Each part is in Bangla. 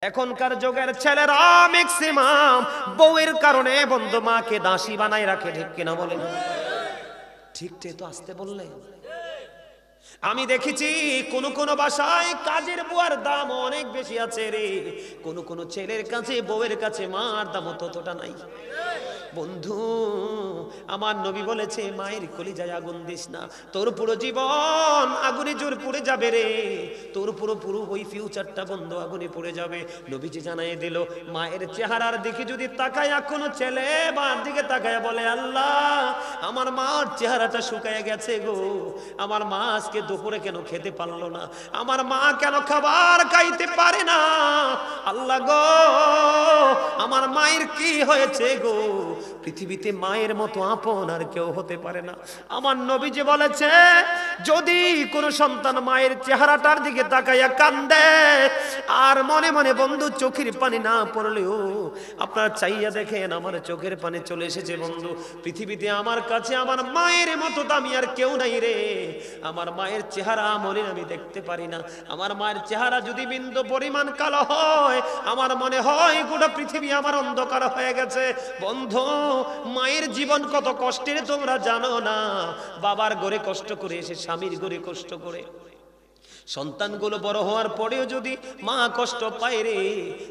এখনকার যুগের ছেলেরা ম্যাক্সিমাম বউয়ের কারণে বন্ধু মাকে দাসী বানাই রাখে, ঠিক কিনা বলেন? ঠিক তো আসতে বললে। আমি দেখেছি কোন কোন বাসায় কাজের বুয়ার দাম অনেক বেশি আছে রে, কোন ছেলের কাছে বউয়ের কাছে মার দাম ততটা নাই। বন্ধু আমার নবী বলেছে মায়ের কলিজায় আগুন দিস না, তোর পুরো জীবন আগুনে জোর পুড়ে যাবে রে, তোর পুরো ওই ফিউচারটা বন্ধু আগুনে পুড়ে যাবে। নবীজি জানাই দিল মায়ের চেহারার দিকে যদি তাকায় কোনো ছেলে মার দিকে তাকায় বলে আল্লাহ আমার মার চেহারাটা শুকায় গেছে গো, আমার মা আজকে দুপুরে কেন খেতে পারলো না, আমার মা কেন খাবার খাইতে পারে না, আল্লাহ গো আমার মায়ের কি হয়েছে গো, পৃথিবীতে মায়ের মতো আপন আর কেউ হতে পারে না। আমার নবীজি বলেছে যদি কোন সন্তান মায়ের চেহারাটার দিকে তাকাইয়া কান্দে আর মনে মনে বন্ধু চোখের পানি না পড়লেও আপনারা চাইয়া দেখেন আমার চোখের পানি চলে এসেছে বন্ধু, পৃথিবীতে আমার কাছে আমার মায়ের মতো দামি আর কেউ নাই রে, আমার মায়ের চেহারা মনে আমি দেখতে পারি না, আমার মায়ের চেহারা যদি বিন্দু পরিমাণ কালো হয় আমার মনে হয় গোটা পৃথিবী আমার অন্ধকার হয়ে গেছে। বন্ধু মায়ের জীবন কত কষ্টের তোমরা জানো না, বাবার ঘরে কষ্ট করে এসে স্বামীর ঘরে কষ্ট করে সন্তানগুলো বড় হওয়ার পরেও যদি মা কষ্ট পায় রে,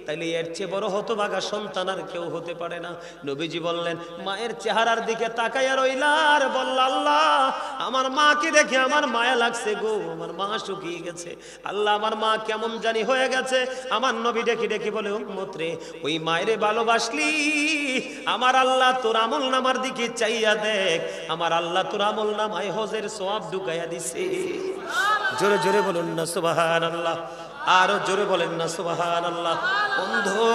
তাহলে এর চেয়ে বড় হতভাগা সন্তান আর কেউ হতে পারে না। নবীজি বললেন মায়ের চেহারার দিকে তাকাইয়া রইলা আর বলল আল্লাহ আমার মাকে দেখে আমার মায়া লাগছে গো, আমার মা শুকিয়ে গেছে, আল্লাহ আমার মা কেমন জানি হয়ে গেছে। আমার নবী ডেকে ডেকে বলে উম্মত রে ওই মায়েরে ভালোবাসলি আমার আল্লাহ তোর আমল নামার দিকে চাইয়া দেখ, আমার আল্লাহ তোর আমল নামায় হজের সওয়াব ঢুকাইয়া দিছে। জোরে জোরে বলুন না সুবহানাল্লাহ, আরো জোরে বলেন না সুবহানাল্লাহ। বন্ধু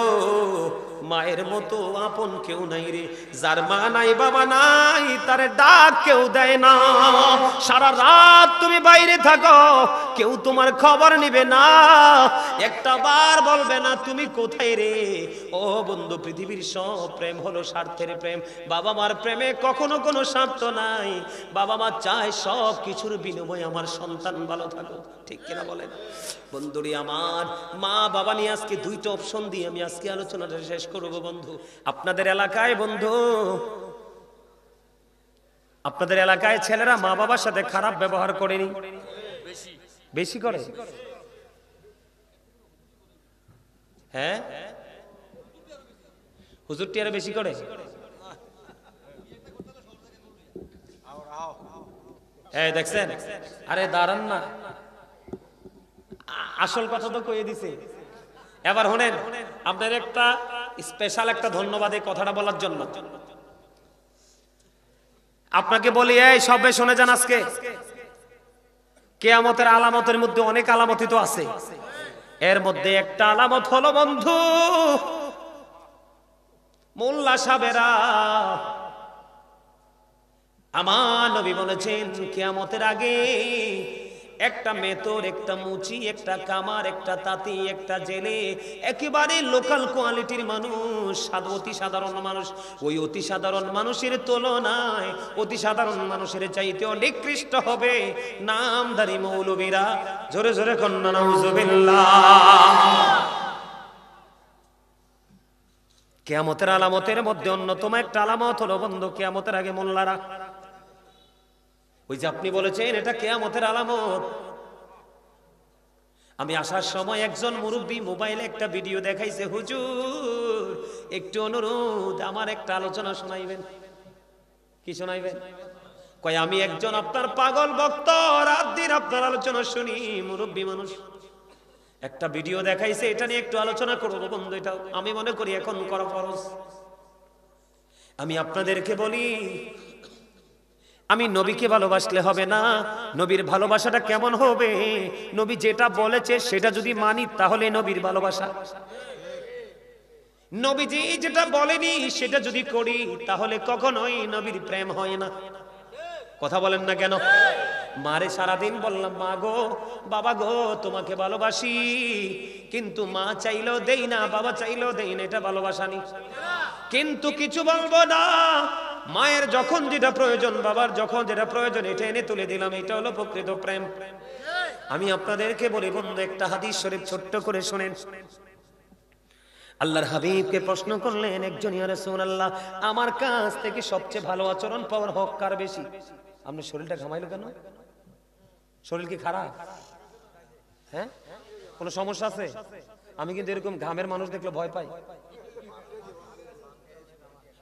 মায়ের মতো আপন কেউ নাই রে, যার মা নাই বাবা নাই তার ডাক কেউ দেয় না, সারা রাত তুমি বাইরে থাকো কেউ তোমার খবর নিবে না, একটা বার বলবে না তুমি কোথায় রে। ও বন্ধু পৃথিবীর সব প্রেম হলো স্বার্থের প্রেম, বাবা মার প্রেমে কখনো কোনো স্বার্থ নাই, বাবা মা চায় সব কিছুর বিনিময়ে আমার সন্তান ভালো থাকুক, ঠিক কিনা বলেন? বন্ধুরি আমার মা বাবা নিয়ে আজকে দুইটা অপশন দিয়ে আমি আজকে আলোচনাটা শেষ করব। বন্ধু আপনাদের এলাকায় বন্ধু আপনাদের এলাকায় ছেলেরা মা বাবার সাথে খারাপ ব্যবহার করেনি? বেশি করে? হ্যাঁ হুজুরটি আরো বেশি করে? হ্যাঁ দেখছেন, আরে দাঁড়ান না, আসল কথা তো কয়ে দিছে। এবার শুনেন আপনাদের একটা স্পেশাল একটা ধন্যবাদ এই কথাটা বলার জন্য। আপনাকে বলি এই সবে শুনে যান, আজকে কিয়ামতের আলামতের মধ্যে অনেক আলামতই তো আছে, এর মধ্যে একটা আলামত হলো বন্ধু মোল্লা সাহেবেরা, আমার নবী বলেছেন কিয়ামতের আগে একটা মেতর, একটা মুচি, একটা কামার, একটা তাঁতি, একটা জেলে, একেবারে লোকাল কোয়ালিটির মানুষ, অতি সাধারণ মানুষ, ওই অতি সাধারণ মানুষের তুলনায় অতি সাধারণ মানুষের চাইতেও নিকৃষ্ট হবে নামধারী মৌলবীরা। জোরে জোরে কন্যা নাউজুবিল্লাহ। কিয়ামতের আলামতের মধ্যে অন্যতম একটা আলামত হলো বন্ধু কিয়ামতের আগে মোল্লারা, ওই যে আপনি বলেছেন এটা কিয়ামতের আলামত। আমি আসার সময় একজন মুরব্বী মোবাইলে একটা ভিডিও দেখাইছে, হুজুর একটু অনুরোধ আমার একটা আলোচনা শোনাইবেন। কি শোনাইবেন? কয় আমি একজন আপনার পাগল ভক্ত, রাত দিন আপনার আলোচনা শুনি, মুরব্বী মানুষ একটা ভিডিও দেখাইছে, এটা নিয়ে একটু আলোচনা করবো বন্ধু, এটা আমি মনে করি এখন করা ফরজ। আমি আপনাদেরকে বলি আমি নবীকে ভালোবাসলে হবে না, নবীর ভালোবাসাটা কেমন হবে? নবী যেটা বলেছে সেটা যদি মানি তাহলে নবীর ভালোবাসা, নবীজি যেটা বলেনি সেটা যদি করি তাহলে কখনোই নবীর প্রেম হয় না। কথা বলেন না কেন? মারে সারাদিন বললাম মা গো বাবা গো তোমাকে ভালোবাসি, কিন্তু মা চাইলেও দেই না, বাবা চাইলেও দেই না, এটা ভালোবাসা নি। কিন্তু কিছু বলবো না, মায়ের যখন যেটা প্রয়োজন, বাবার যখন যেটা প্রয়োজন, এটা এনে তুলে দিলাম, এটা হলো প্রকৃত প্রেম। আমি আপনাদেরকে বলি বন্ধু একটা হাদিস শরীফ ছোট্ট করে শুনেন। আল্লাহর হাবিবকে প্রশ্ন করলেন একজন, ইয়া রাসূলুল্লাহ, আমার কাছ থেকে সবচেয়ে ভালো আচরণ পাওয়ার হক কার বেশি? আপনার শরীরটা ঘামাইলো কেন? শরীর কি খারাপ? হ্যাঁ, কোনো সমস্যা আছে? আমি কিন্তু এরকম ঘামের মানুষ দেখলে ভয় পাই।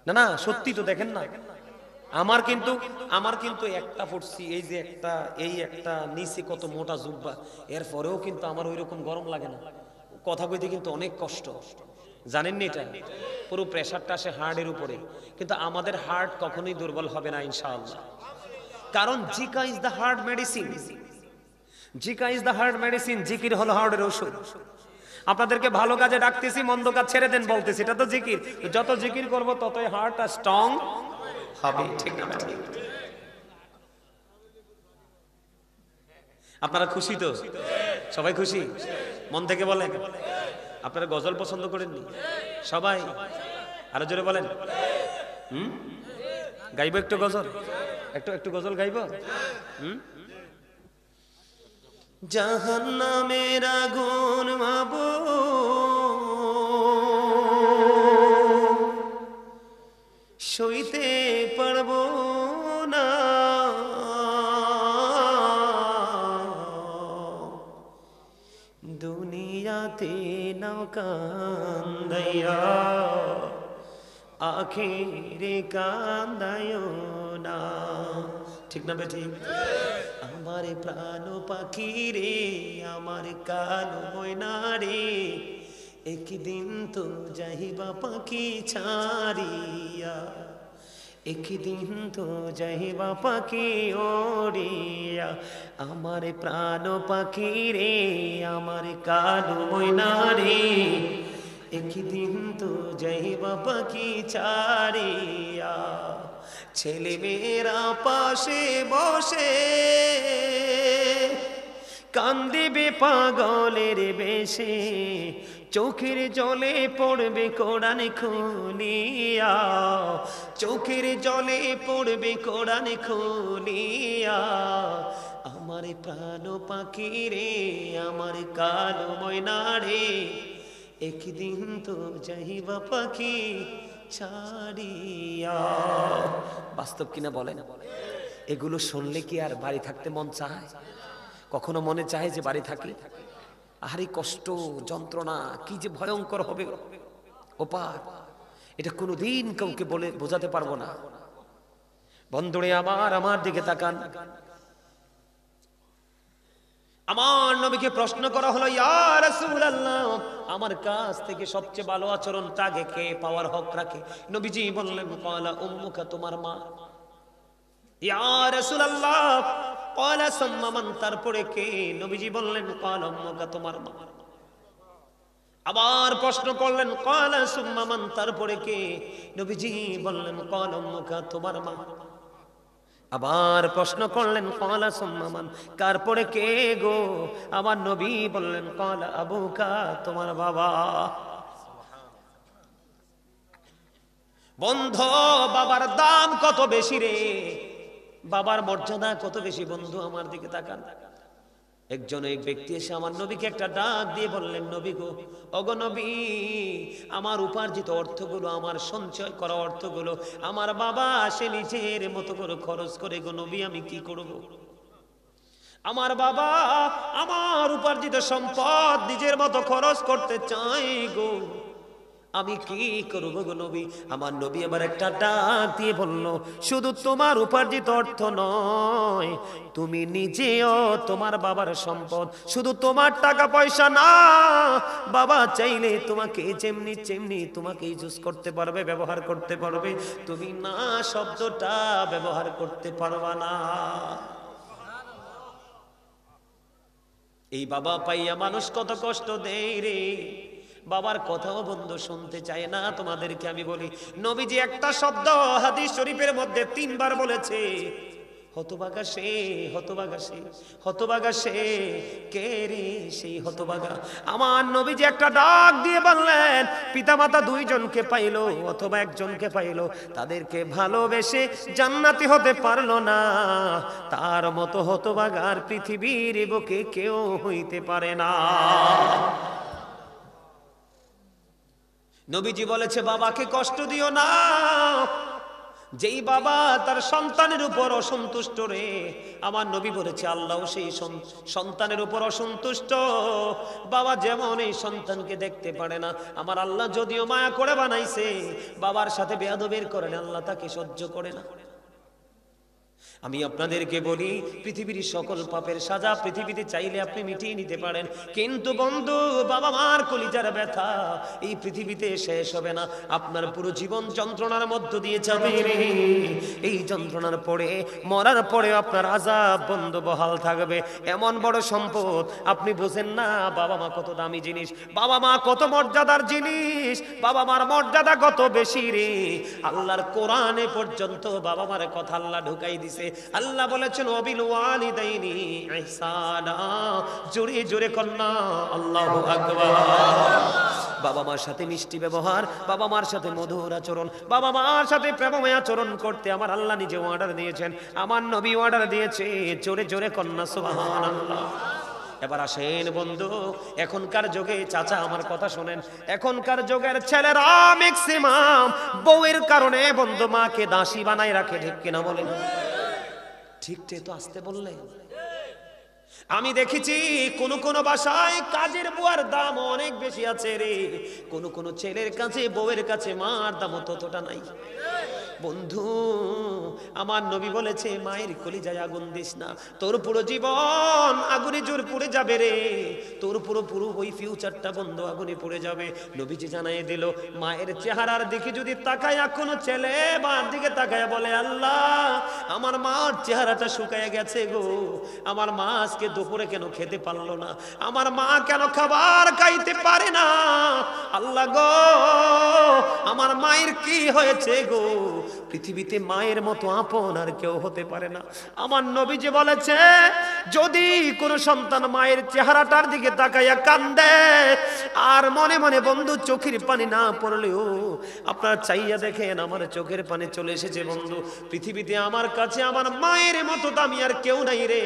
না না, সত্যি তো, দেখেন না, আমার কিন্তু একটা ফুটছি, এই যে একটা নিচে কত মোটা জুব্বা, এরপরেও কিন্তু আমার ওই রকম গরম লাগে না। কথা কইতে কিন্তু অনেক কষ্ট, জানেন নি? এটা পুরো প্রেসারটা আসে হার্টের উপরে, কিন্তু আমাদের হার্ট কখনোই দুর্বল হবে না ইনশাআল্লাহ, কারণ Zika is the heart medicine. Zika is the heart medicine, জিকির হলো হার্টের ওষুধ। আপনাদেরকে ভালো কাজে ডাকতেছি, মন্দ কাজ ছেড়ে দেন বলতেছি, এটা তো জিকির। যত জিকির করব ততই হার্টটা স্ট্রং হবে, ঠিক না? ঠিক। আপনারা খুশি তো? সবাই খুশি? মন থেকে বলেন। আপনারা গজল পছন্দ করেননি সবাই? আরো জোরে বলেন। গাইবো একটু গজল, একটু গজল গাইবো। জাহান্নামের আগুন মাবো সইতে পারবো না, দুনিয়াতে নাও কান্দাইয়া আখেরে কান্দায়ও না, ঠিক না বেঠিক? আমার প্রাণ পাখি রে, আমার কালো ময়না রে, একদিন তো যাইবা পাখি ছাড়িয়া, একদিন তো যাইবা পাখি ওড়িয়া। আমার প্রাণ পাখি রে, আমার কালো ময়না রে, একদিন তো যাইবা পাখি ছাড়িয়া। ছেলে মেয়েরা পাশে বসে কান্দিবে পাগলের বেশে, চোখের জলে পড়বে কোরআন খুলিয়া, চোখের জলে পড়বে কোরআন খুলিয়া। আমার প্রাণ পাখি রে, আমার কালো ময়না রে, একদিন তো যাইবা পাখি ছাড়িয়া। বাস্তব কিনা বলেন? এগুলো শুনলে কি আর বাড়ি থাকতে মন চায়? কখনো মনে চায় যে বাড়ি থাকি? আহারি কষ্ট, যন্ত্রণা কি যে ভয়ঙ্কর হবে ওপার, এটা কোনোদিন কাউকে বলে বোঝাতে পারবো না। বন্ধুরে আমার দিকে তাকান। আমার নবীকে প্রশ্ন করা হলো, ইয়া রাসূলুল্লাহ, আমার কাছ থেকে সবচেয়ে ভালো আচরণ তাকে কে পাওয়ার হক রাখে? নবীজি বললেন, ক্বালা উম্মুকা, তোমার মা। ইয়া রাসূলুল্লাহ, ক্বালা সুম্মা মান, তারপরে কে? নবীজি বললেন, ক্বালা উম্মুকা, তোমার মা। আবার প্রশ্ন করলেন, ক্বালা সুম্মা মান, তারপরে কে? নবীজি বললেন, ক্বালা উম্মুকা, তোমার মা। আবার প্রশ্ন করলেন, ক্বালা সুম্মা মান, তারপরে কে গো? আমার নবী বললেন, ক্বালা আবুকা, তোমার বাবা। বন্ধু, বাবার দাম কত বেশি রে, বাবার মর্যাদা কত বেশি। বন্ধু আমার দিকে তাকান। এক ব্যক্তি এসে আমার নবীকে একটা ডাক দিয়ে বললেন, নবী গো, ওগো নবী, আমার উপার্জিত অর্থগুলো, আমার সঞ্চয় করা অর্থগুলো আমার বাবা সে নিজের মতো করে খরচ করে, গো নবী আমি কি করব? আমার বাবা আমার উপার্জিত সম্পদ নিজের মতো খরচ করতে চাই গো, আমি কি করব গো নবী? আমার নবী আবার একটা ডাক দিয়ে বলল, শুধু তোমার উপার্জিত অর্থ নয়, তুমি নিজেও তোমার বাবার সম্পদ। শুধু তোমার টাকা পয়সা না, বাবা চাইলে তোমাকে যেমনি তোমাকে ইউজ করতে পারবে, ব্যবহার করতে পারবে, তুমি না শব্দটা ব্যবহার করতে পারবা না। এই বাবা পাইয়া মানুষ কত কষ্ট দেয় রে। বাবার কথাও বন্ধু শুনতে চায় না। তোমাদেরকে আমি বলি, নবীজি একটা শব্দ হাদিস শরীফের মধ্যে 3 বার বলেছে, হতভাগা সে, হতভাগা সে, হতভাগা সে। কে রে সেই হতভাগা? আমার নবীজি একটা ডাক দিয়ে বললেন, পিতামাতা 2 জনকে পাইলো অথবা 1 জনকে পাইলো, তাদেরকে ভালোবেসে জান্নাতি হতে পারলো না, তার মতো হতভাগার পৃথিবীর বুকে কেউ হইতে পারে না। নবীজি বলেছে বাবাকে কষ্ট দিও না। যেই বাবা তার সন্তানের উপর অসন্তুষ্ট রে, আমার নবী বলেছে আল্লাহ সেই সন্তানের উপর অসন্তুষ্ট। বাবা যেমন এই সন্তানকে দেখতে পারে না, আমার আল্লাহ যদিও মায়া করে বানাইছে, বাবার সাথে বেয়াদবির করেন আল্লাহ তাকে সহ্য করে না। আমি আপনাদেরকে বলি, পৃথিবীর সকল পাপের সাজা পৃথিবীতে চাইলে আপনি মিটিয়ে নিতে পারেন, কিন্তু বন্ধু বাবা মার কলিজার ব্যথা এই পৃথিবীতে শেষ হবে না। আপনার পুরো জীবন যন্ত্রণার মধ্য দিয়ে যাবে রে। এই যন্ত্রণার পরে মরার পরে আপনার আযাব বন্ধ বহাল থাকবে। এমন বড় সম্পদ আপনি বোঝেন না। বাবা মা কত দামি জিনিস, বাবা মা কত মর্যাদার জিনিস, বাবা মার মর্যাদা কত বেশি রে। আল্লাহর কোরআনে পর্যন্ত বাবা মার কথা আল্লাহ ঢুকাই দিছে। আল্লাহ বলেছেন ওয়াবিল ওয়ালিদাইনি ইহসানা, জোরে জোরে কন্যা আল্লাহু আকবার। বাবা মার সাথে মিষ্টি ব্যবহার, বাবা মার সাথে মধুর আচরণ, বাবা মার সাথে প্রেমময় আচরণ করতে আমার আল্লাহ নিজে অর্ডার দিয়েছেন, আমার নবী অর্ডার দিয়েছে। জোরে জোরে কন্যা সুবহানাল্লাহ। এবার আসেন বন্ধু, এখনকার যুগে, চাচা আমার কথা শোনেন, এখনকার যুগের ছেলেরা ম্যাক্সিমাম বউয়ের কারণে বন্ধু মাকে দাসী বানাই রাখে, ঠিক কিনা বলেন? ঠিক তো আসতে বললে। আমি দেখেছি কোন কোন বাসায় কাজের বুয়ার দাম অনেক বেশি আছে রে। কোন কোন ছেলের কাছে বউয়ের কাছে মার দাম ততটা নাই। বন্ধু আমার নবী বলেছে মায়ের কলিজায় আগুন দিস না, তোর পুরো জীবন আগুনে জোর পড়ে যাবে রে। তোর পুরো ওই ফিউচারটা বন্ধু আগুনে পড়ে যাবে। নবীজি জানাই দিল, মায়ের চেহারার দিকে যদি তাকায় কোনো ছেলে মার দিকে তাকায় বলে আল্লাহ আমার মার চেহারাটা শুকায় গেছে গো, আমার মা আজকে দুপুরে কেন খেতে পারলো না, আমার মা কেন খাবার খাইতে পারে না, আল্লাহ গো আমার মায়ের কি হয়েছে গো। পৃথিবীতে মায়ের মতো আপন আর কেউ হতে পারে না। আমার নবী যে বলেছে যদি কোনো সন্তান মায়ের চেহারাটার দিকে তাকাইয়া কান্দে আর মনে মনে বন্ধু চোখের পানি না পড়লেও আপনারা চাইয়া দেখেন আমার চোখের পানি চলে এসেছে বন্ধু। পৃথিবীতে আমার কাছে আমার মায়ের মতো দামি আর কেউ নাই রে।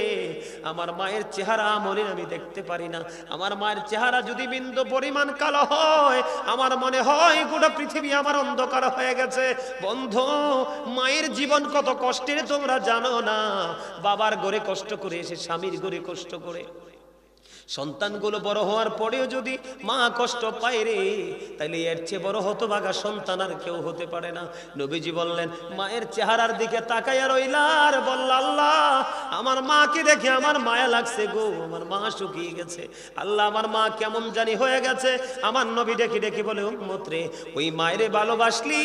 আমার মায়ের চেহারা মনে আমি দেখতে পারি না। আমার মায়ের চেহারা যদি বিন্দু পরিমাণ কালো হয় আমার মনে হয় গোটা পৃথিবী আমার অন্ধকার হয়ে গেছে। বন্ধু মায়ের জীবন কত কষ্টের তোমরা জানো না। বাবার ঘরে কষ্ট করে এসে স্বামীর ঘরে কষ্ট করে সন্তানগুলো বড় হওয়ার পরেও যদি মা কষ্ট পায় রে, তাইলে এর চেয়ে বড় হতভাগা সন্তান আর কেউ হতে পারে না। নবীজি বললেন মায়ের চেহারার দিকে তাকাইয়া রইলার বলল আল্লাহ আমার মাকে দেখে আমার মায়া লাগছে গো, আমার মা শুকিয়ে গেছে, আল্লাহ আমার মা কেমন জানি হয়ে গেছে। আমার নবী ডেকে ডেকে বলে উম্মত রে ওই মায়েরে ভালোবাসলি,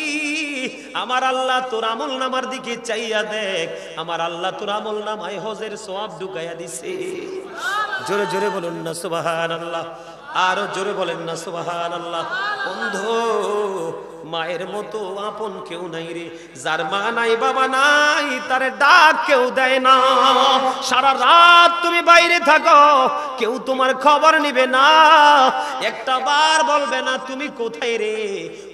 আমার আল্লাহ তোর আমল নামার দিকে চাইয়া দেখ, আমার আল্লাহ তোর আমল নামায় হজের সওয়াব ঢুকাইয়া দিছে। জোরে জোরে বলুন না সুবহানাল্লাহ, আরো জোরে বলেন না সুবহানাল্লাহ। বন্ধু মায়ের মতো আপন কেউ নাই রে। যার মা নাই বাবা নাই তারে ডাক কেউ দেয় না। সারা রাত তুমি বাইরে থাকো কেউ তোমার খবর নিবে না, একটা বার বলবে না তুমি কোথায় রে।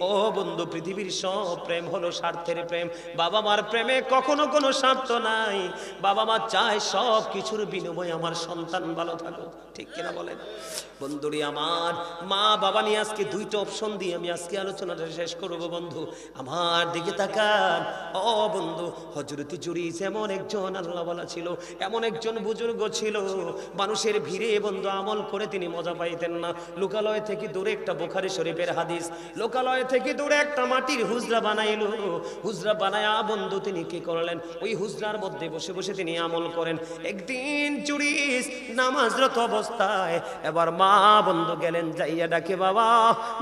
ও বন্ধু পৃথিবীর সব প্রেম হলো স্বার্থের প্রেম। বাবা মার প্রেমে কখনো কোনো স্বার্থ নাই। বাবা মা চায় সব কিছুর বিনিময়ে আমার সন্তান ভালো থাকুক, ঠিক কিনা বলেন? বন্ধুরি আমার মা বাবা নিয়ে আজকে দুইটা অপশন দিয়ে আমি আজকে আলোচনাটা শেষ করবো। বন্ধু আমার দিকে তাকান। ও বন্ধু হযরত জুরিজ এমন একজন আল্লাহ বলা ছিল, এমন একজন বুজুর্গ ছিল, মানুষের ভিড়ে বন্ধু আমল করে তিনি মজা পাইতেন না। লোকালয় থেকে দূরে একটা বুখারী শরীফের হাদিস, লোকালয় থেকে দূরে একটা মাটির হুজরা বানাইলো। হুজরা বানায়া বন্ধু তিনি কি করলেন, ওই হুজরার মধ্যে বসে বসে তিনি আমল করেন। একদিন জুরিজ নামাজরত অবস্থায় এবার মা বন্ধু গেলেন, যাইয়া ডাকে বাবা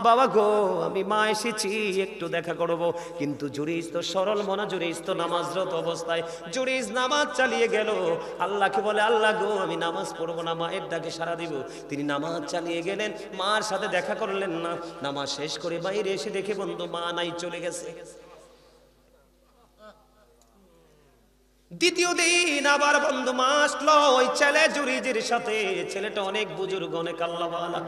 বাবা গো আমি মা এসেছি একটু দেখা করব। কিন্তু জুরিজ তো সরল মনা, জুরিজ তো নামাজরত অবস্থায়, জুরিজ নামাজ চালিয়ে গেল। আল্লাহকে বলে আল্লাহ গো আমি নামাজ পড়বো না, মায়ের ডাকে সাড়া দিব। তিনি নামাজ চালিয়ে গেলেন, মার সাথে দেখা করলেন না। নামাজ শেষ করে বাইরে এসে দেখে বন্ধু মা নাই, চলে গেছে। দ্বিতীয় দিন আবার বন্ধু মা আসলো ওই ছেলে জুরিজের সাথে। ছেলেটা অনেক বুজুর্গ, অনেক আল্লাহওয়ালা।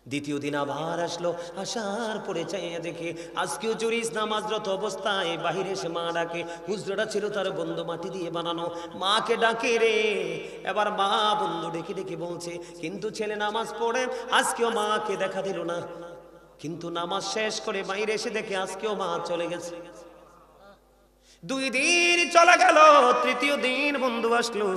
দ্বিতীয় দিন আবার আসলো, আসার পরে চাইয়া দেখে আজকেও জুরিজ নামাজরত অবস্থায়। বাহিরে এসে মা ডাকে, হুজরাটা ছিল তার বন্ধু মাটি দিয়ে বানানো, মাকে ডাকে রে। এবার মা বন্ধু ডেকে ডেকে বলছে, কিন্তু ছেলে নামাজ পড়ে আজকেও মাকে দেখা দিল না। কিন্তু নামাজ শেষ করে বাইরে এসে দেখে আজকেও মা চলে গেছে। 2 দিন চলে গেল, তৃতীয় দিন বন্ধু আসলো।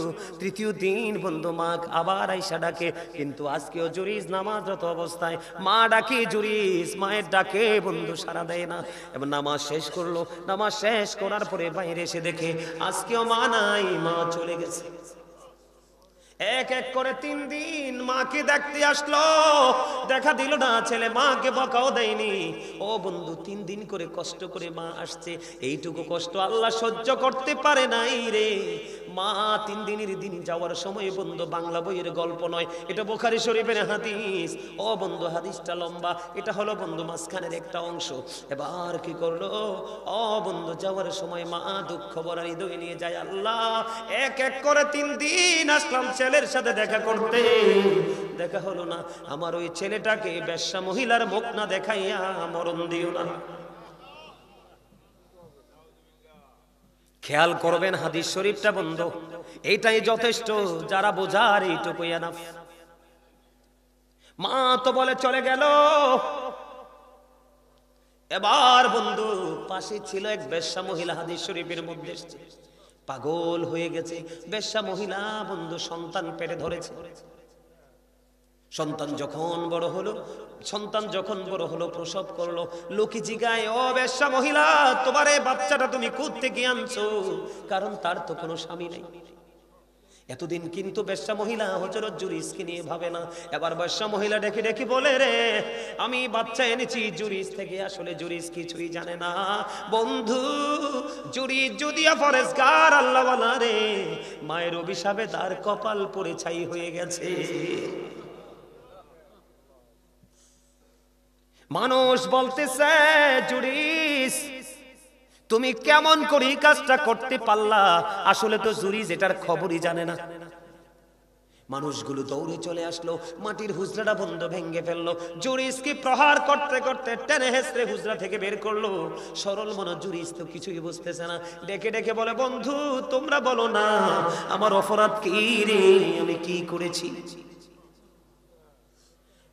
তৃতীয় দিন বন্ধু মা আবার আইসা ডাকে, কিন্তু আজকেও জুরিস নামাজরত অবস্থায়। মা ডাকে জুরিস, মায়ের ডাকে বন্ধু সাড়া দেয় না। এবার নামাজ শেষ করলো, নামাজ শেষ করার পরে বাইরে এসে দেখে আজকেও মা নাই, মা চলে গেছে। এক এক করে 3 দিন মাকে দেখতে আসলো, দেখা দিল না ছেলে, মাকে বকাও দেয়নি। ও বন্ধু 3 দিন করে কষ্ট করে মা আসছে, এইটুকু কষ্ট আল্লাহ সহ্য করতে পারে নাই রে। মা 3 দিনের দিন যাওয়ার সময় বন্ধু বাংলা বইয়ের গল্প নয়, এটা বুখারী শরীফের হাদিস। ও বন্ধু হাদিসটা লম্বা, এটা হলো বন্ধু মাঝখানের একটা অংশ। এবার কি করলো, ও বন্ধু যাওয়ার সময় মা দুঃখ ভরা হৃদয় নিয়ে যায়। আল্লাহ, এক এক করে 3 দিন আসলাম ছেলের সাথে দেখা করতে, দেখা হলো না। আমার ওই ছেলেটাকে বেশ্যা মহিলার মুখ না দেখাইয়া মরণ দিও না। খেয়াল করবেন হাদিস শরীফটা বন্ধু, এইটাই যথেষ্ট, যারা বোঝার এইটুকুই এনাফ। মা তো বলে চলে গেল। এবার বন্ধু পাশে ছিল এক বেশ্যা মহিলা, হাদিস শরীফের মধ্যে এসেছে, পাগল হয়ে গেছে। বেশ্যা মহিলা বন্ধু সন্তান পেটে ধরেছে। সন্তান যখন বড় হলো প্রসব করলো, লোকে জিগায়, ও বেশ্যা মহিলা, তোমার এই বাচ্চাটা তুমি কোত্থেকে আনছো? কারণ তার তো কোনো স্বামী নেই। এতদিন কিন্তু বেশ্যা মহিলা হযরত জুরিসকে নিয়ে ভাবে না। এবার বেশ্যা মহিলা ডেকে ডেকে বলে, রে আমি বাচ্চা এনেছি জুরিস থেকে। আসলে জুরিস কিছুই জানে না বন্ধু। জুরিস যদিও ফরেজগার আল্লাহওয়ালা রে, মায়ের অভিশাপে তার কপাল পড়ে ছাই হয়ে গেছে। মানুষ বলতেছে, জুরিস তুমি কেমন করে এই কাজটা করতে পারলা? আসলে তো জুরিস এটার খবরই জানে না। মানুষগুলো দৌড়ে চলে আসলো, মাটির হুজরাটা বন্ধ ভেঙে ফেললো। জুরিসকে প্রহার করতে করতে টেনে হেসড়ে হুজরা থেকে বের করলো। সরল মন জুরিস তো কিছুই বুঝতেছে না, ডেকে ডেকে বলে, বন্ধু তোমরা বলো না আমার অপরাধ কি রে, আমি কি করেছি?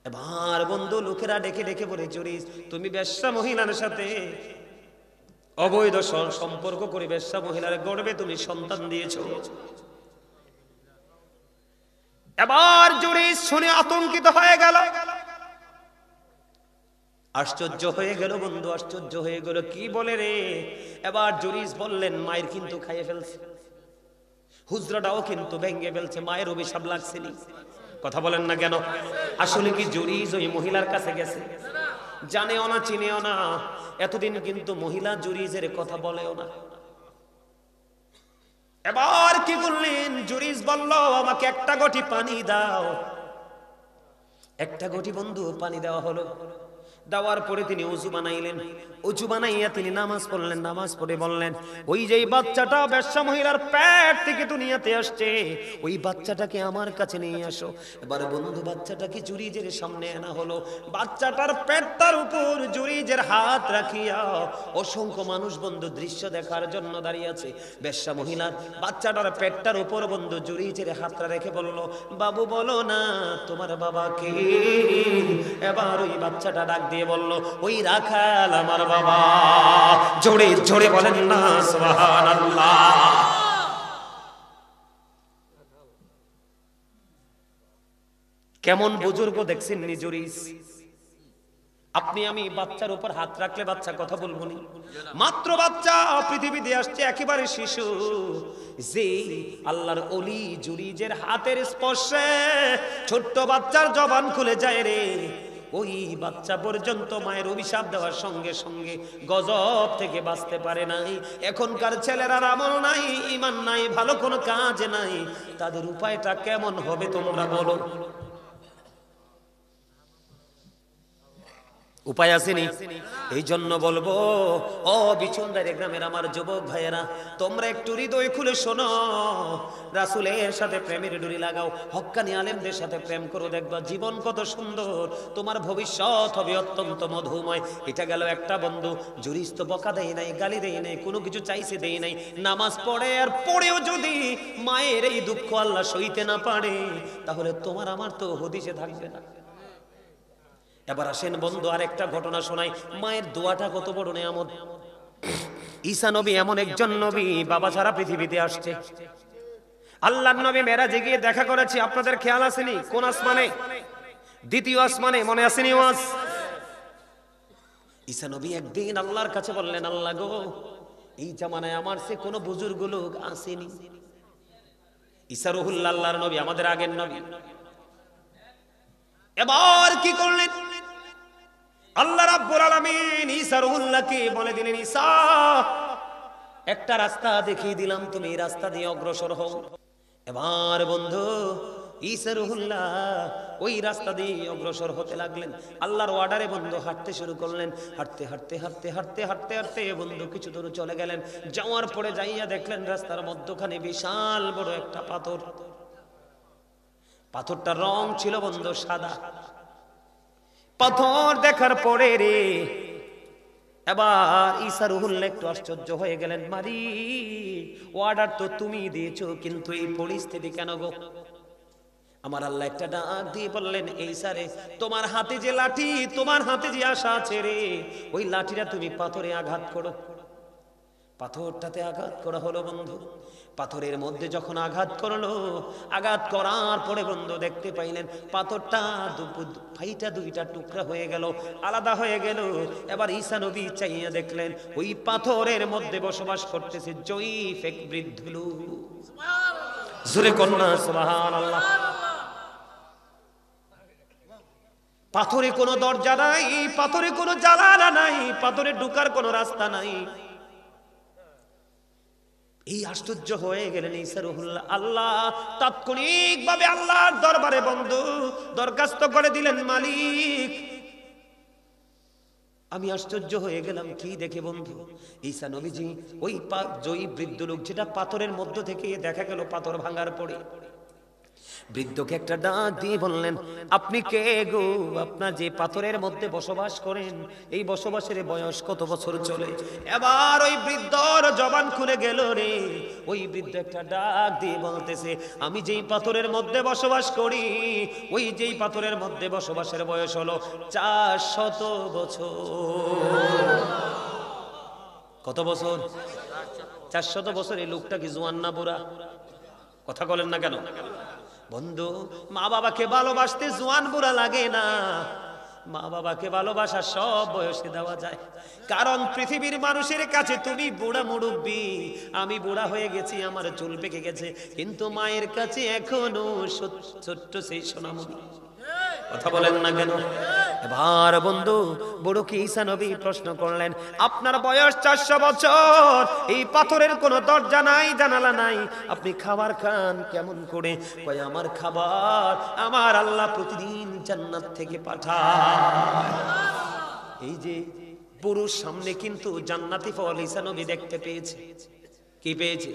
এবার বন্ধু লোকেরা ডেকে ডেকে বলে, জুরিস তুমি বেশ্যা মহিলার সাথে অবৈধ সম্পর্ক করে বেশ্যা মহিলার গর্ভে তুমি সন্তান দিয়েছো। এবার জুরিস শুনে আতঙ্কিত হয়ে গেল, আশ্চর্য হয়ে গেল বন্ধু, আশ্চর্য হয়ে গেল, কি বলে রে? এবার জুরিস বললেন, মায়ের কিন্তু খাইয়ে ফেলছে, হুজরাটাও কিন্তু ভেঙে ফেলছে, মায়ের অভিশাপ লাগছে নি। কথা বলেন না কেন? আসলে কি জুরিস ওই মহিলার কাছে গেছে? জানেও না, চিনেও না। এতদিন কিন্তু মহিলা জুরিসের কথা বলেও না। এবার কি করলেন? জুরিস বলল, আমাকে একটা ঘটি পানি দাও। একটা ঘটি বন্ধু পানি দেওয়া হলো। দেওয়ার পরে তিনি ওযু বানাইলেন। ওযু বানাইয়া তিনি নামাজ পড়লেন। নামাজ পড়ে বললেন, ওই যে বাচ্চাটা বেশ্যা মহিলার পেট থেকে দুনিয়াতে আসছে, ওই বাচ্চাটাকে আমার কাছে নিয়ে আসো। এবার বন্ধু বাচ্চাটাকে জুরিজের সামনে আনা হলো। বাচ্চাটার পেটটার উপর জুরিজের হাত রাখিয়া অসংখ্য মানুষ বন্ধু দৃশ্য দেখার জন্য দাঁড়িয়ে আছে। বেশ্যা মহিলার বাচ্চাটার পেটটার উপর বন্ধু জুরিজের হাতটা রেখে বলল, বাবু বলো না তোমার বাবা কে? এবার ওই বাচ্চাটা ডাক দিয়ে বলল, ওই রাখাল আমার বাবা। জোরে জোরে বলেন না সুবহানাল্লাহ। কেমন বুজুর্গ দেখছেন জুরিস? আপনি আমি বাচ্চার উপর হাত রাখলে বাচ্চা কথা বলবো না। মাত্র বাচ্চা পৃথিবীতে আসছে, একেবারে শিশু। যে আল্লাহর ওলি জুরিজের হাতের স্পর্শে ছোট্ট বাচ্চার জবান খুলে যায় রে, ওই বাচ্চা পর্যন্ত মায়ের অভিশাপ দেওয়ার সঙ্গে সঙ্গে গজব থেকে বাঁচতে পারে নাই। এখনকার ছেলেরা আমল নাই, ঈমান নাই, ভালো কোনো কাজ নাই, তাদের উপায়টা কেমন হবে তোমরা বলো? উপায় আসেনি। এই জন্য বলবো, ও বিছুনদারি গ্রামের আমার যুবক ভাইয়েরা, তোমরা একটু হৃদয় খুলে শোনো। রাসূলের সাথে প্রেমের ডুরি লাগাও, হক্কানি আলেমদের সাথে প্রেম করো, দেখবা জীবন কত সুন্দর, তোমার ভবিষ্যৎ হবে অত্যন্ত মধুময়। এটা গেল একটা বন্ধু। জুরিস তো বকা দেয় নাই, গালি দেয় নাই, কোনো কিছু চাইছে দেয় নাই। নামাজ পড়ে, আর পড়েও যদি মায়ের এই দুঃখ আল্লাহ সইতে না পারে, তাহলে তোমার আমার তো হদিসে থাকবে না। এবার আসেন বন্ধু, আরেকটা ঘটনা শোনাই। মায়ের দোয়াটা কত বড় নেয়ামত। ঈসা নবী এমন একজন নবী, বাবা ছাড়া পৃথিবীতে আসছে। আল্লাহর নবী মেরাজে গিয়ে দেখা করেছে, আপনাদের খেয়াল আসেনি? কোন আসমানে? দ্বিতীয় আসমানে, মনে আসেনি ওয়াজ? ঈসা নবী একদিন আল্লাহর কাছে বললেন, আল্লাহ গো, এই জামানায় আমার সে কোনো বুজুর্গ লোক আসেনি। ঈসা রুহুল্লাহ, আল্লাহর নবী, আমাদের আগের নবী। এবার কি করলেন? আল্লাহ রাব্বুল আলামিন ঈসা রুহুল্লাহকে বলে দিলেন, ঈসা, একটা রাস্তা দেখিয়ে দিলাম, তুমি এই রাস্তা দিয়ে অগ্রসর হও। এবার বন্ধু ঈসা রুহুল্লাহ ওই রাস্তা দিয়ে অগ্রসর হতে লাগলেন। আল্লাহর অর্ডারে বন্ধু হাঁটতে শুরু করলেন। হাঁটতে হাঁটতে হাঁটতে হাঁটতে হাঁটতে হাঁটতে বন্ধু কিছু দূর চলে গেলেন। যাওয়ার পরে যাইয়া দেখলেন রাস্তার মধ্যখানে বিশাল বড় একটা পাথর। পাথরটার রং ছিল বন্ধু সাদা। পাথর দেখার পরে রে এবার ঈসা রুহুল্লাহ একটু আশ্চর্য হয়ে গেলেন। মালিক, অর্ডার তো তুমি দিয়েছো, কিন্তু এই পরিস্থিতি কেন গো? আমার আল্লাহ একটা ডাক দিয়ে বললেন, ঈসা রে, তোমার হাতে যে লাঠি, তোমার হাতে যে আশা আছে রে, ওই লাঠিটা তুমি পাথরে আঘাত করো। পাথরটাতে আঘাত করা হলো বন্ধু। পাথরের মধ্যে যখন আঘাত করলো, আঘাত করার পরে বন্ধু দেখতে পাইলেন পাথরটা ফাইটা দুইটা টুকরা হয়ে গেল, আলাদা হয়ে গেল। এবার ঈসা নবী চাইয়া দেখলেন ওই পাথরের মধ্যে বসবাস করতেছে জয়ীফ এক বৃদ্ধ লোক। জোরে কন্যা সুবহানাল্লাহ। পাথরে কোনো দরজা নাই, পাথরে কোনো জানালা নাই, পাথরে ঢোকার কোনো রাস্তা নাই। এই আশ্চর্য হয়ে গেলেন ঈসা রুহুল্লাহ। আল্লাহ তাৎক্ষণিকভাবে আল্লাহর দরবারে বন্ধু দরখাস্ত করে দিলেন, মালিক, আমি আশ্চর্য হয়ে গেলাম কি দেখে বন্ধু? ঈসা নবীজি ওই জয়ী বৃদ্ধ লোক, যেটা পাথরের মধ্য থেকে দেখা গেল পাথর ভাঙার পরে, বৃদ্ধকে একটা ডাক দিয়ে বললেন, আপনি কে গো? আপনার যে পাথরের মধ্যে বসবাস করেন, এই বসবাসের বয়স কত বছর চলে? এবার ওই বৃদ্ধর জবান খুলে গেল রে। ওই বৃদ্ধ একটা ডাক দিয়ে বলতেছে, আমি যেই পাথরের মধ্যে বসবাস করি, ওই যেই পাথরের মধ্যে বসবাসের বয়স হলো 400 বছর। কত বছর? 400 বছর। এই লোকটা কি জোয়ান না বুড়া? কথা বলেন না কেন বন্ধু? মা বাবাকে ভালোবাসতে জোয়ান বুড়া লাগে না। মা বাবাকে ভালোবাসা সব বয়সে দেওয়া যায়। কারণ পৃথিবীর মানুষের কাছে তুমি বুড়া মুরব্বী, আমি বুড়া হয়ে গেছি, আমার চুল পেকে গেছে, কিন্তু মায়ের কাছে এখনো ছোট্ট সেই সোনামণি। কথা বলেন না কেন? এবার বন্ধু বুড়োকে ঈসা নবী প্রশ্ন করলেন, আপনার বয়স 400 বছর, এই পাথরের কোনো দরজা নাই, জানালা নাই, আপনি খাবার খান কেমন করে? কয়, আমার খাবার আমার আল্লাহ প্রতিদিন জান্নাত থেকে পাঠায়। এই যে পুরুষ সামনে কিন্তু জান্নাতি ফল ঈসা নবী দেখতে পেয়েছে। কি পেয়েছে?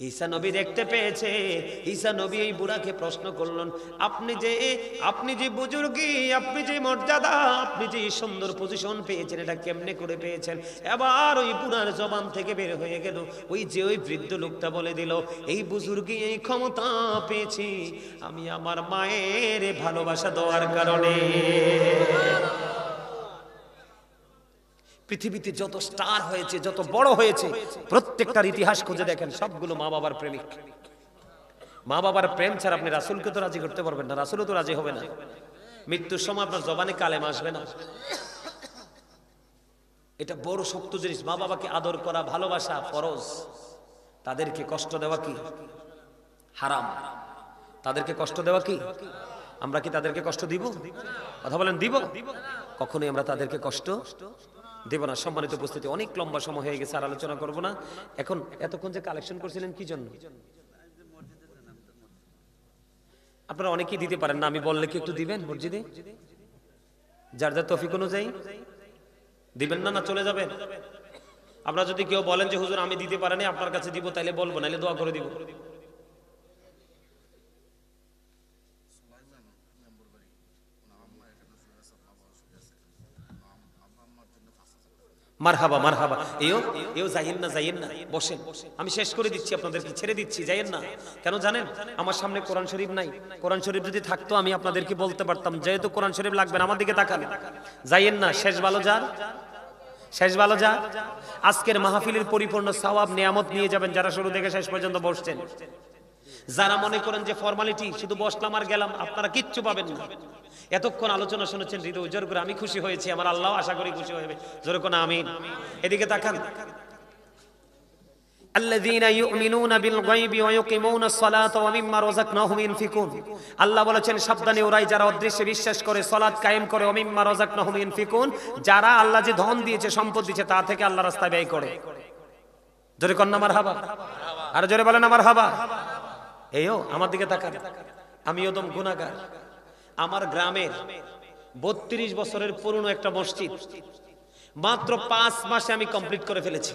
ঈসা নবী দেখতে পেয়েছে। ঈসা নবী এই বুড়াকে প্রশ্ন করলেন, আপনি যে বুজুর্গি, আপনি যে মর্যাদা, আপনি যে সুন্দর পজিশন পেয়েছেন, এটা কেমনে করে পেয়েছেন? এবার ওই বুড়ার জবান থেকে বের হয়ে গেল, ওই বৃদ্ধ লোকটা বলে দিল, এই বুজুর্গি, এই ক্ষমতা পেয়েছি আমি আমার মায়ের ভালোবাসা দেওয়ার কারণে। পৃথিবীতে যত স্টার হয়েছে, যত বড় হয়েছে, প্রত্যেকটার ইতিহাস খুঁজে দেখেন, সবগুলো মা বাবার প্রেমিক। মা বাবার প্রেম ছাড়া আপনি রাসূলকে তো রাজি করতে পারবেন না, রাসূলও তো রাজি হবে না। মৃত্যুর সময় আপনার জবানে কালেমা আসবে না। এটা বড় শক্ত জিনিস। মা বাবাকে আদর করা, ভালোবাসা ফরজ। তাদেরকে কষ্ট দেওয়া কি হারাম? তাদেরকে কষ্ট দেওয়া কি? আমরা কি তাদেরকে কষ্ট দিব? কথা বলেন, দিব? কখনোই আমরা তাদেরকে কষ্ট দেব না। সম্মানিত উপস্থিতি, অনেক লম্বা সময় হয়ে গেছে, আর আলোচনা করব না এখন। এতক্ষণ যে কালেকশন করছিলেন কি জন্য? আপনারা অনেকেই দিতে পারেন না, আমি বললে কি একটু দিবেন মসজিদে? যার যার তৌফিক অনুযায়ী দিবেন না, না চলে যাবেন? আপনারা যদি কেউ বলেন যে হুজুর আমি দিতে পারিনি, আপনার কাছে দিব, তাইলে বলবো, নাইলে দোয়া করে দিব। মারহাবা মারহাবা। এও যাইয়েন না, বসেন, আমি শেষ করে দিচ্ছি, আপনাদেরকে ছেড়ে দিচ্ছি, যাইয়েন না। কেন জানেন? আমার সামনে কোরআন শরীফ নাই। কোরআন শরীফ যদি থাকতো আমি আপনাদেরকে বলতে পারতাম, যেহেতু কোরআন শরীফ লাগবে না, আমার দিকে তাকান, যাইয়েন না। শেষ ভালো যার, শেষ ভালো যা। আজকের মাহফিলের পরিপূর্ণ সওয়াব নিয়ামত নিয়ে যাবেন যারা শুরু থেকে শেষ পর্যন্ত বসছেন। যারা মনে করেন যে ফর্মালিটি, শুধু বসলাম আর গেলাম, আপনারা কিচ্ছু পাবেন না। এতক্ষণ আলোচনা শুনেছেন, হৃদয় উজাড় করে আমি খুশি হয়েছি, আমার আল্লাহ আশা করি খুশি হবে। জোরে কোন আমিন। এদিকে তাকান। আল্লাযীনা ইউমিনুনা বিল গায়বি ওয়া ইউকিমুনাস সালাতা ওয়া মিম্মা রাযাকনাহুম ইউনফিকুন। আল্লাহ বলেছেন সাবধানে ওরাই যারা অদৃশ্যে বিশ্বাস করে, সালাত কায়েম করে, ওয়া মিম্মা রাযাকনাহুম ইউনফিকুন, যারা আল্লাহ যে ধন দিয়েছে, সম্পদ দিয়েছে, তা থেকে আল্লাহর রাস্তায় ব্যয় করে। জোরে কোন না মারহাবা, আর জোরে বলেন না মারহাবা। এইও আমার দিকে তাকান, আমি একদম গুনাহগার। আমার গ্রামের 32 বছরের পুরনো একটা মসজিদ মাত্র 5 মাসে আমি কমপ্লিট করে ফেলেছি।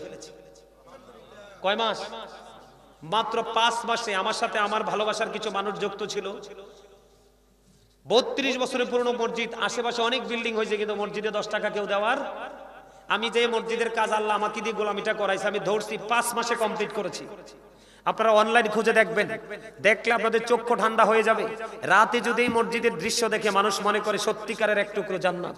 কয় মাস? মাত্র 5 মাসে। আমার সাথে আমার ভালোবাসার কিছু মানুষ যুক্ত ছিল। 32 বছরের পুরনো মসজিদ, আশেপাশে অনেক বিল্ডিং হয়েছে, কিন্তু মসজিদে 10 টাকা কেউ দেওয়ার। আমি যে মসজিদের কাজ আল্লাহ আমাকে দিয়ে গোলামিটা করাইছে, আমি ধরছি 5 মাসে কমপ্লিট করেছি। আপনারা অনলাইন খুঁজে দেখবেন, দেখলে আপনাদের চক্ষু ঠান্ডা হয়ে যাবে। রাতে যদি এই মসজিদের দৃশ্য দেখে মানুষ মনে করে সত্যিকারের এক টুকরো জান্নাত।